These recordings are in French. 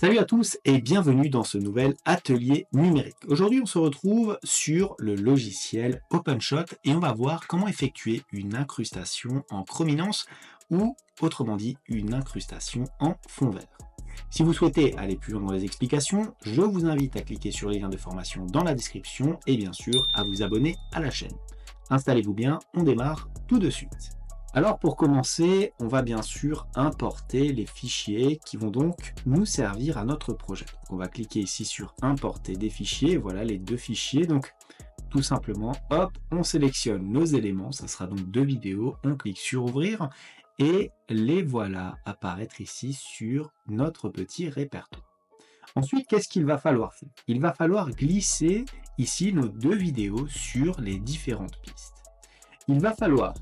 Salut à tous et bienvenue dans ce nouvel atelier numérique. Aujourd'hui, on se retrouve sur le logiciel OpenShot et on va voir comment effectuer une incrustation en chrominance ou autrement dit une incrustation en fond vert. Si vous souhaitez aller plus loin dans les explications, je vous invite à cliquer sur les liens de formation dans la description et bien sûr à vous abonner à la chaîne. Installez-vous bien, on démarre tout de suite. Alors pour commencer, on va bien sûr importer les fichiers qui vont donc nous servir à notre projet. Donc on va cliquer ici sur importer des fichiers, voilà les deux fichiers. Donc tout simplement, hop, on sélectionne nos éléments, ça sera donc deux vidéos, on clique sur ouvrir et les voilà apparaître ici sur notre petit répertoire. Ensuite, qu'est-ce qu'il va falloir faire? Il va falloir glisser ici nos deux vidéos sur les différentes pistes. Il va falloir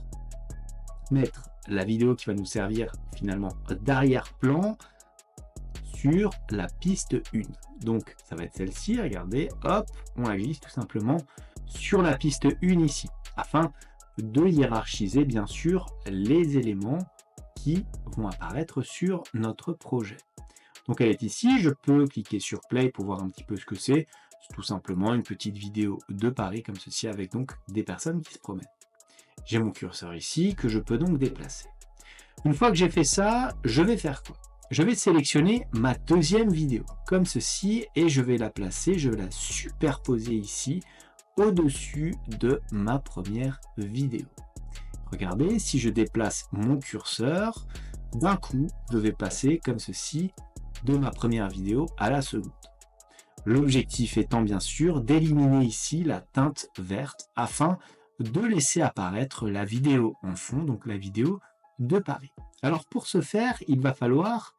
mettre la vidéo qui va nous servir finalement d'arrière-plan sur la piste 1. Donc ça va être celle-ci, regardez, hop, on la glisse tout simplement sur la piste 1 ici, afin de hiérarchiser bien sûr les éléments qui vont apparaître sur notre projet. Donc elle est ici, je peux cliquer sur play pour voir un petit peu ce que c'est. C'est tout simplement une petite vidéo de Paris comme ceci avec donc des personnes qui se promènent. J'ai mon curseur ici que je peux donc déplacer. Une fois que j'ai fait ça, je vais faire quoi? Je vais sélectionner ma deuxième vidéo comme ceci et je vais la placer, je vais la superposer ici au-dessus de ma première vidéo. Regardez, si je déplace mon curseur, d'un coup, je vais passer comme ceci de ma première vidéo à la seconde. L'objectif étant bien sûr d'éliminer ici la teinte verte afin de laisser apparaître la vidéo en fond, donc la vidéo de Paris. Alors pour ce faire, il va falloir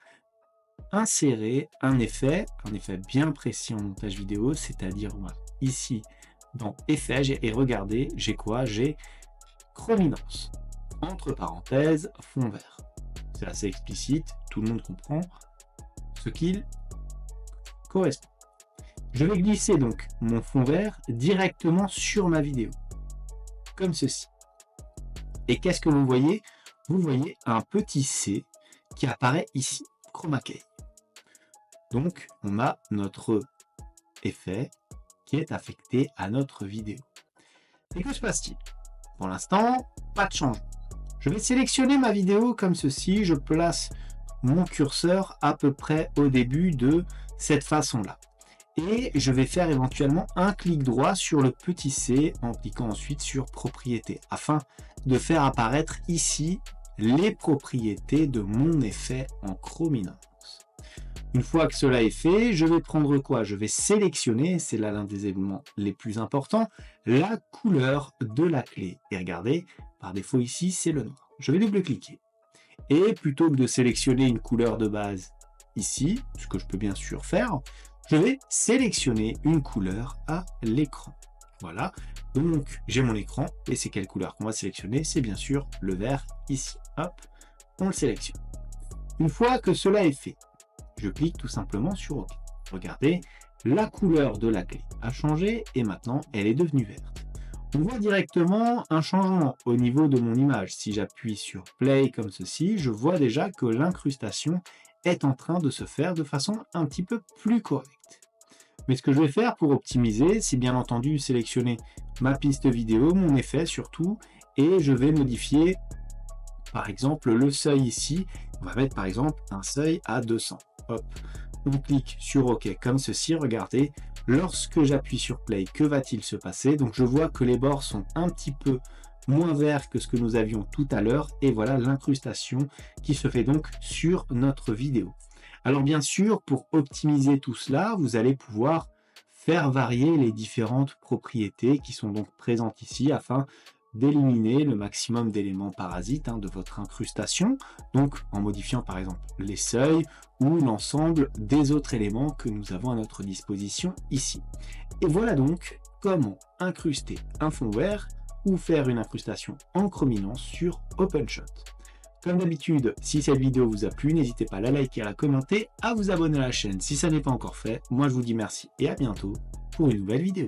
insérer un effet bien précis en montage vidéo, c'est-à-dire ici dans effet, et regardez, j'ai quoi? J'ai chrominance, entre parenthèses, fond vert. C'est assez explicite, tout le monde comprend ce qu'il correspond. Je vais glisser donc mon fond vert directement sur ma vidéo, comme ceci. Et qu'est-ce que vous voyez? Vous voyez un petit C qui apparaît ici, chroma key. Donc, on a notre effet qui est affecté à notre vidéo. Et que se passe-t-il? Pour l'instant, pas de changement. Je vais sélectionner ma vidéo comme ceci. Je place mon curseur à peu près au début de cette façon-là. Et je vais faire éventuellement un clic droit sur le petit C en cliquant ensuite sur propriétés afin de faire apparaître ici les propriétés de mon effet en chrominance. Une fois que cela est fait, je vais prendre quoi? Je vais sélectionner, c'est là l'un des éléments les plus importants, la couleur de la clé. Et regardez, par défaut ici, c'est le noir. Je vais double-cliquer. Et plutôt que de sélectionner une couleur de base ici, ce que je peux bien sûr faire, je vais sélectionner une couleur à l'écran. Voilà, donc j'ai mon écran et c'est quelle couleur qu'on va sélectionner? C'est bien sûr le vert ici. Hop, on le sélectionne. Une fois que cela est fait, je clique tout simplement sur OK. Regardez, la couleur de la clé a changé et maintenant elle est devenue verte. On voit directement un changement au niveau de mon image. Si j'appuie sur Play comme ceci, je vois déjà que l'incrustation est en train de se faire de façon un petit peu plus correcte. Mais ce que je vais faire pour optimiser, c'est bien entendu sélectionner ma piste vidéo, mon effet surtout, et je vais modifier par exemple le seuil ici. On va mettre par exemple un seuil à 200. Hop, on clique sur OK comme ceci, regardez, lorsque j'appuie sur Play, que va-t-il se passer? Donc je vois que les bords sont un petit peu moins vert que ce que nous avions tout à l'heure et voilà l'incrustation qui se fait donc sur notre vidéo. Alors bien sûr, pour optimiser tout cela, vous allez pouvoir faire varier les différentes propriétés qui sont donc présentes ici afin d'éliminer le maximum d'éléments parasites de votre incrustation, donc en modifiant par exemple les seuils ou l'ensemble des autres éléments que nous avons à notre disposition ici. Et voilà donc comment incruster un fond vert ou faire une incrustation en chrominance sur OpenShot. Comme d'habitude, si cette vidéo vous a plu, n'hésitez pas à la liker, à la commenter, à vous abonner à la chaîne si ça n'est pas encore fait. Moi je vous dis merci et à bientôt pour une nouvelle vidéo.